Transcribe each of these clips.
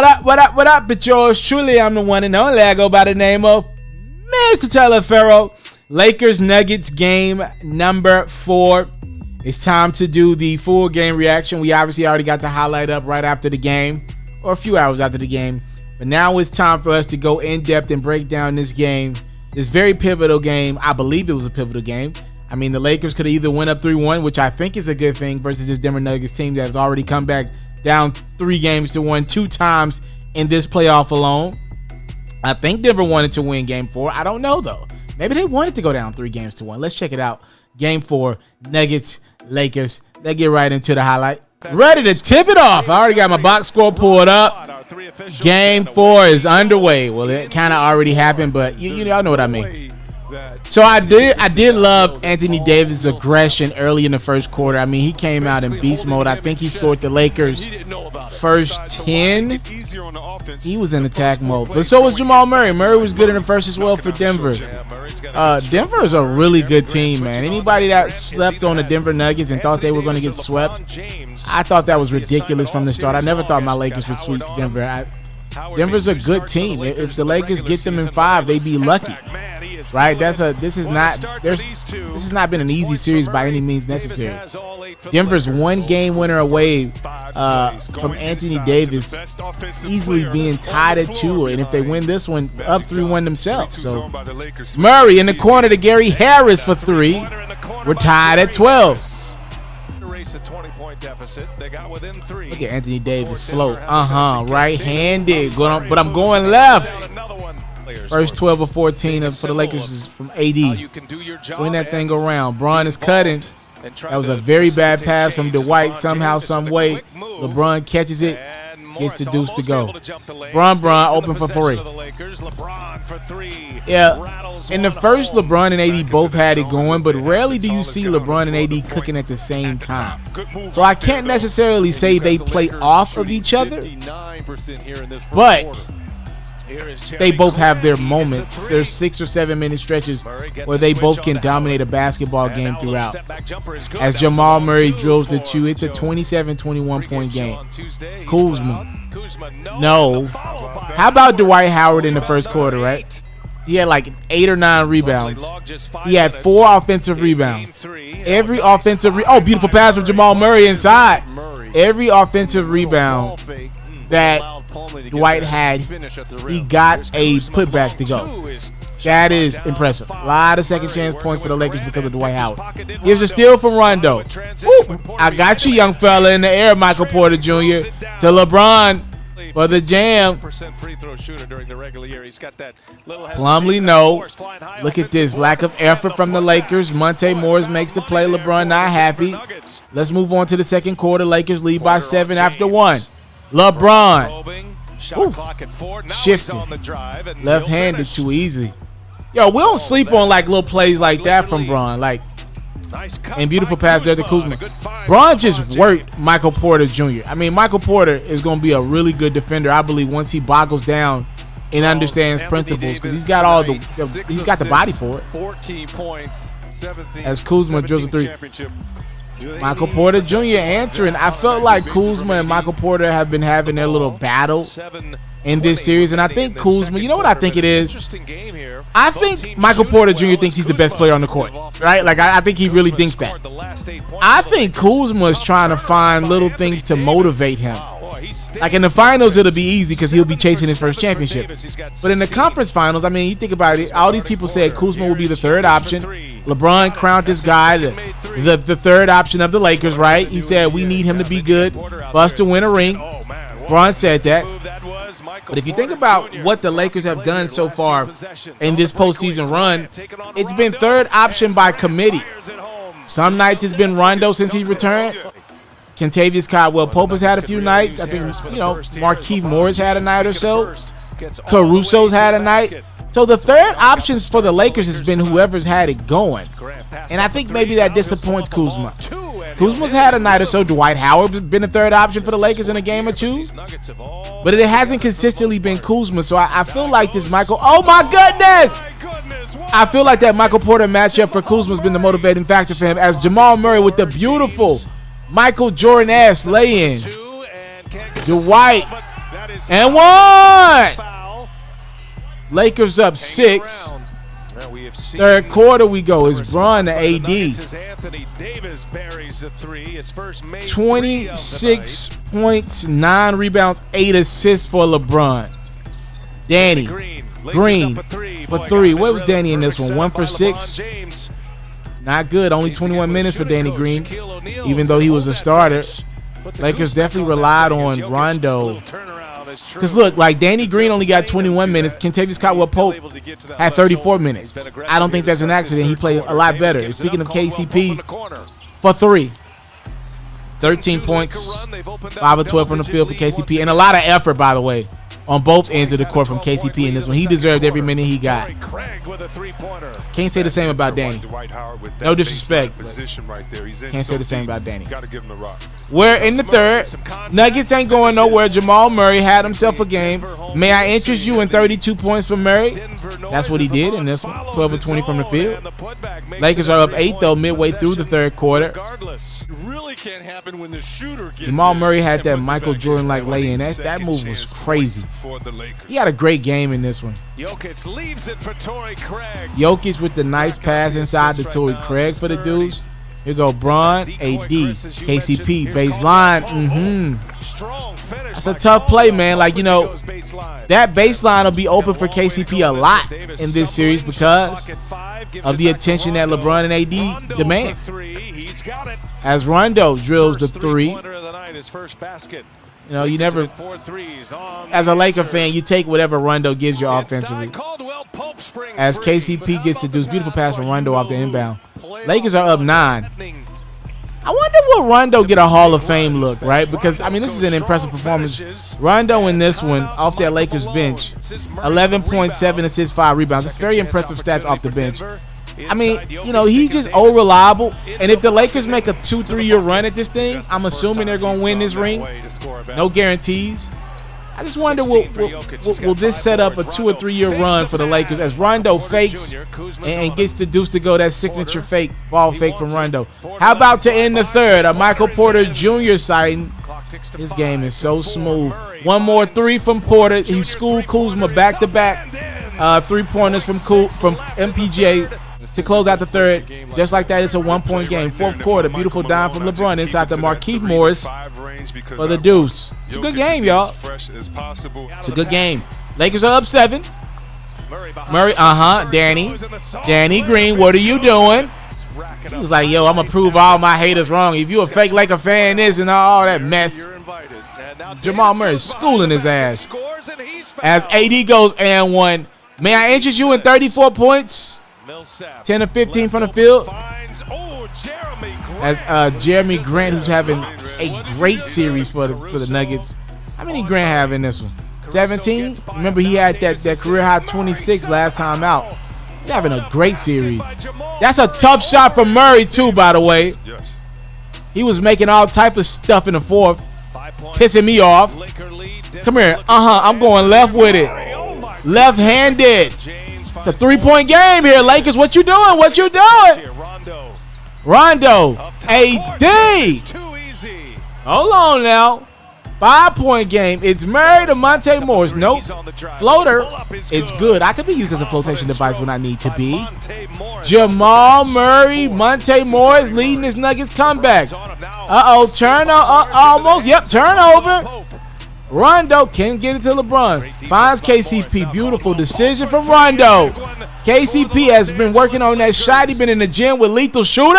What up, but yours truly, I'm the one and only. I go by the name of Mr.Taliaferro. Lakers Nuggets game number 4. It's time to do the full game reaction. We obviously already got the highlight up right after the game, or a few hours after the game. But now it's time for us to go in depth and break down this game. This very pivotal game. I believe it was a pivotal game. I mean, the Lakers could have either went up 3-1, which I think is a good thing, versus this Denver Nuggets team that has already come back down 3-1 2 times in this playoff alone. I think Denver wanted to win game 4. I don't know, though. Maybe they wanted to go down 3-1. Let's check it out. Game 4, Nuggets, Lakers. Let's get right into the highlight. Ready to tip it off. I already got my box score pulled up. Game 4 is underway. Well, it kind of already happened, but y'all know what I mean. So I did love Anthony Davis' aggression early in the first quarter. I mean, he came out in beast mode. I think he scored the Lakers' first 10. He was in attack mode. But so was Jamal Murray. Murray was good in the first as well for Denver. Denver is a really good team, man. Anybody that slept on the Denver Nuggets and thought they were going to get swept, I thought that was ridiculous from the start. I never thought my Lakers would sweep Denver. Denver's a good team. If the Lakers get them in 5, they'd be lucky. Right, this has not been an easy series by any means necessary. Denver's 1 game winner away from Anthony Davis easily being tied at 2, and if they win this one, up 3-1 themselves. So Murray in the corner to Gary Harris for 3. We're tied at 12. Look at Anthony Davis float. Right-handed, but I'm going left. First 12 or 14 for the Lakers is from AD. Swing that thing around. Bron is cutting. That was a very bad pass from Dwight. Somehow, some way, LeBron catches it, gets the deuce to go. Bron open for 3. Yeah, in the first, LeBron and AD both had it going, but rarely do you see LeBron and AD cooking at the same time. So I can't necessarily say they play off of each other, but they both have their moments. There's 6 or 7 minute stretches where they both can dominate a basketball game throughout. As Jamal Murray drills the 2, it's a 27-21 point game. Kuzma. No. How about Dwight Howard in the first quarter, right? He had like 8 or 9 rebounds. He had 4 offensive rebounds. Every offensive beautiful pass from Jamal Murray inside. Every offensive rebound that Dwight had, he got a putback to go. That is impressive. A lot of second chance points for the Lakers because of Dwight Howard. Here's a steal from Rondo. Woo. I got you, young fella, in the air, Michael Porter Jr. to LeBron for the jam. Plumlee, no. Look at this lack of effort from the Lakers. Monte Morris makes the play. LeBron not happy. Let's move on to the second quarter. Lakers lead by 7 after 1. LeBron. Shifting. Left-handed too easy. Yo, we don't sleep on like little plays like that from Bron. Like, and beautiful pass there to Kuzma. Bron just worked Michael Porter Jr. I mean, Michael Porter is going to be a really good defender, I believe, once he boggles down and understands principles, because he's got all he's got the body for it. 14 points. As Kuzma drills a 3. Michael Porter Jr. answering. I felt like Kuzma and Michael Porter have been having their little battle in this series, and I think Kuzma, you know what I think it is? I think Michael Porter Jr. thinks he's the best player on the court, right? Like, I think he really thinks that. I think Kuzma is trying to find little things to motivate him. Like in the finals, it'll be easy because he'll be chasing his first championship. But in the conference finals, I mean, you think about it, all these people said Kuzma will be the 3rd option. LeBron crowned this guy the 3rd option of the Lakers, right? He said we need him to be good for us to win a ring. LeBron said that. But if you think about what the Lakers have done so far in this postseason run, it's been 3rd option by committee. Some nights it's been Rondo since he returned. Kentavious Caldwell-Pope has had a few nights. I think, Markieff Morris had a night or so. Caruso's had a night. So the 3rd options for the Lakers has been whoever's had it going. And I think maybe that disappoints Kuzma. Kuzma's had a night or so. Dwight Howard's been a 3rd option for the Lakers in a game or 2. But it hasn't consistently been Kuzma. So I feel like this oh my goodness! I feel like that Michael Porter matchup for Kuzma has been the motivating factor for him, as Jamal Murray with the beautiful Michael Jordan-esque lay-in. Dwight And one. Lakers up 6. Third quarter we go. It's Bron to AD. 26 points, 9 rebounds, 8 assists for LeBron. Danny Green for 3. Where was Danny in this one? 1 for 6. Not good. Only 21 minutes for Danny Green, even though he was a starter. Lakers definitely relied on Rondo. Because look, like Danny Green only got 21 minutes. Kentavious Caldwell-Pope had 34 minutes. I don't think that's an accident. He played a lot better. And speaking of KCP, for 3. 13 points, 5 of 12 from the field for KCP. And a lot of effort, by the way, on both ends of the court from KCP in this one. He deserved every minute he got. Can't say the same about Danny. No disrespect. Can't say the same about Danny. We're in the third. Nuggets ain't going nowhere. Jamal Murray had himself a game. May I interest you in 32 points from Murray? That's what he did in this one. 12 of 20 from the field. Lakers are up 8, though, midway through the third quarter. Jamal Murray had that Michael Jordan-like lay-in. That move was crazy. He had a great game in this one. Jokic with the nice pass inside to Torrey Craig for the dudes. Here go Bron, AD, KCP, baseline. That's a tough play, man. Like, you know, that baseline will be open for KCP a lot in this series because of the attention that LeBron and AD demand. As Rondo drills the 3. You know, you never, as a Laker fan, you take whatever Rondo gives you offensively. As KCP gets to do, beautiful pass from Rondo off the inbound. Lakers are up 9. I wonder will Rondo get a Hall of Fame look, right? Because, I mean, this is an impressive performance. Rondo in this one, off that Lakers bench, 11.7 assists, 5 rebounds. It's very impressive stats off the bench. I mean, you know, he's just reliable. And if the Lakers make a 2-3 year run at this thing, I'm assuming they're going to win this ring. No guarantees. I just wonder, will this set up a 2 or 3 year run for the Lakers as Rondo fakes and gets the deuce to go, that signature fake, ball fake from Rondo. How about to end the third, a Michael Porter Jr. sighting. His game is so smooth. One more 3 from Porter. He schooled Kuzma back-to-back 3-pointers from MPJ to close out the third. Just like that, it's a 1-point game. Fourth quarter, beautiful dime from LeBron inside the Markieff Morris for the deuce. It's a good game, y'all. It's a good game. Lakers are up 7. Murray, Danny Green, what are you doing? He was like, yo, I'm going to prove all my haters wrong. If you a fake Laker fan, this and all that mess. Jamal Murray schooling his ass. As AD goes and 1. May I interest you in 34 points? 10 of 15 from the field. As Jeremy Grant, who's having a great series for the Nuggets. How many Grant have in this one? 17? Remember, he had that career high 26 last time out. He's having a great series. That's a tough shot from Murray, too, by the way. He was making all type of stuff in the fourth, pissing me off. Come here. I'm going left with it. Left-handed. It's a 3-point game here, Lakers. What you doing? What you doing? Rondo. AD. Hold on now. 5-point game. It's Murray to Monte Morris. Nope. Floater. It's good. I could be used as a flotation device when I need to be. Jamal Murray, Monte Morris leading his Nuggets comeback. Turnover. Almost. Yep, turnover. Rondo can't get it to LeBron. Finds KCP. Beautiful decision from Rondo. KCP has been working on that shot. He's been in the gym with lethal shooter.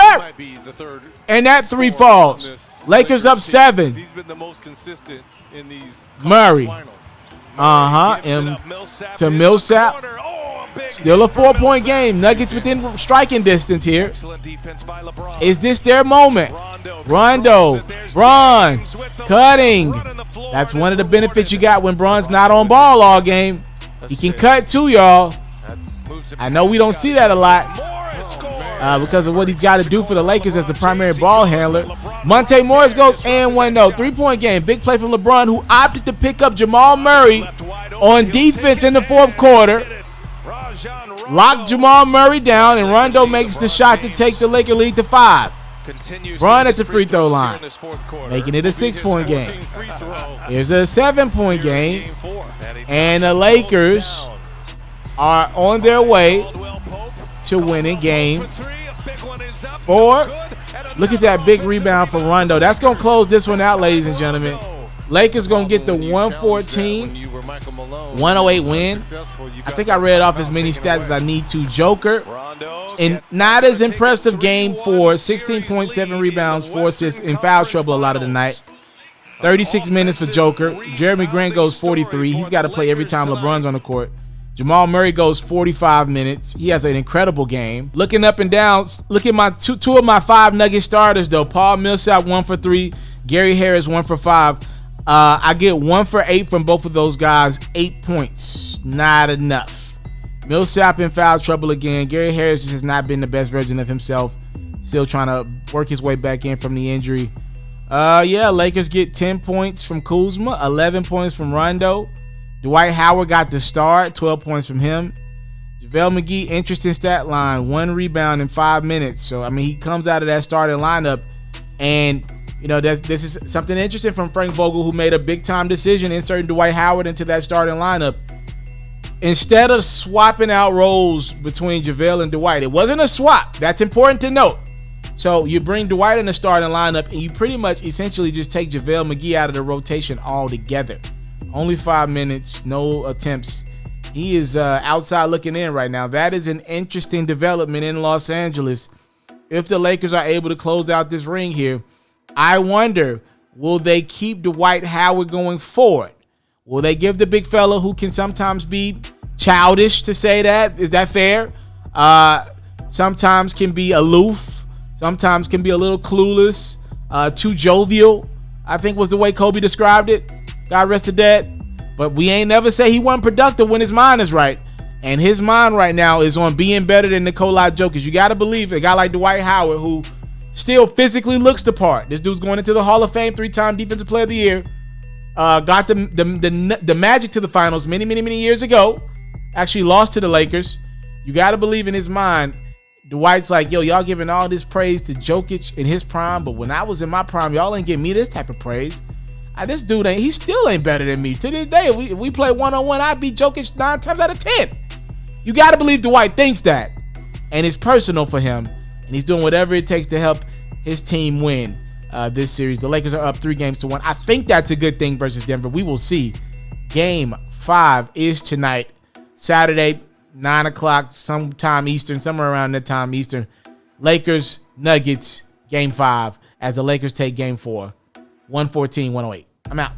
And that 3 falls. Lakers up 7. He's been the most consistent in these Murray. To Millsap. Still a 4-point game. Nuggets within striking distance here. Is this their moment? Rondo. Bron. Cutting. That's one of the benefits you got when Bron's not on ball all game. He can cut too, y'all. I know we don't see that a lot because of what he's got to do for the Lakers as the primary ball handler. Monte Morris goes and 1 though. 3-point game. Big play from LeBron, who opted to pick up Jamal Murray on defense in the fourth quarter. Locked Jamal Murray down, and Rondo makes the shot to take the Laker lead to 5. Run at the free throw line, making it a 6-point game. Here's a 7-point game, and the Lakers are on their way to winning game 4. Look at that big rebound for Rondo. That's going to close this one out, ladies and gentlemen. Lakers going to get the 114-108 win. I think I read off as many stats as I need to. Joker, and not as impressive game for 16.7 rebounds, 4 assists, in foul trouble a lot of the night. 36 minutes for Joker. Jeremy Grant goes 43. He's got to play every time LeBron's on the court. Jamal Murray goes 45 minutes. He has an incredible game. Looking up and down, look at my two of my 5 Nugget starters, though. Paul Millsap, 1 for 3. Gary Harris, 1 for 5. I get 1 for 8 from both of those guys. 8 points. Not enough. Millsap in foul trouble again. Gary Harris has not been the best version of himself. Still trying to work his way back in from the injury. Lakers get 10 points from Kuzma, 11 points from Rondo. Dwight Howard got the start, 12 points from him. JaVale McGee, interesting stat line, 1 rebound in 5 minutes. So, I mean, he comes out of that starting lineup, and, you know, this is something interesting from Frank Vogel, who made a big-time decision inserting Dwight Howard into that starting lineup. Instead of swapping out roles between JaVale and Dwight, it wasn't a swap. That's important to note. So you bring Dwight in the starting lineup, and you pretty much essentially just take JaVale McGee out of the rotation altogether. Only 5 minutes, no attempts. He is outside looking in right now. That is an interesting development in Los Angeles. If the Lakers are able to close out this ring here, I wonder, will they keep Dwight Howard going forward? Will they give the big fella, who can sometimes be childish, to say that? Is that fair? Sometimes can be aloof. Sometimes can be a little clueless. Too jovial, I think was the way Kobe described it. God rest his dead. But we ain't never say he wasn't productive when his mind is right. And his mind right now is on being better than Nikola Jokic. You got to believe a guy like Dwight Howard, who still physically looks the part. This dude's going into the Hall of Fame, 3-time Defensive Player of the Year. Got the Magic to the finals many years ago. Actually lost to the Lakers. You got to believe in his mind. Dwight's like, yo, y'all giving all this praise to Jokic in his prime, but when I was in my prime, y'all ain't giving me this type of praise. This dude he still ain't better than me. To this day, if we play one-on-one, I beat Jokic 9 times out of 10. You got to believe Dwight thinks that. And it's personal for him. And he's doing whatever it takes to help his team win this series. The Lakers are up 3-1. I think that's a good thing versus Denver. We will see. Game 5 is tonight. Saturday, 9 o'clock, sometime Eastern, somewhere around that time Eastern. Lakers, Nuggets, Game 5, as the Lakers take Game 4. 114-108. I'm out.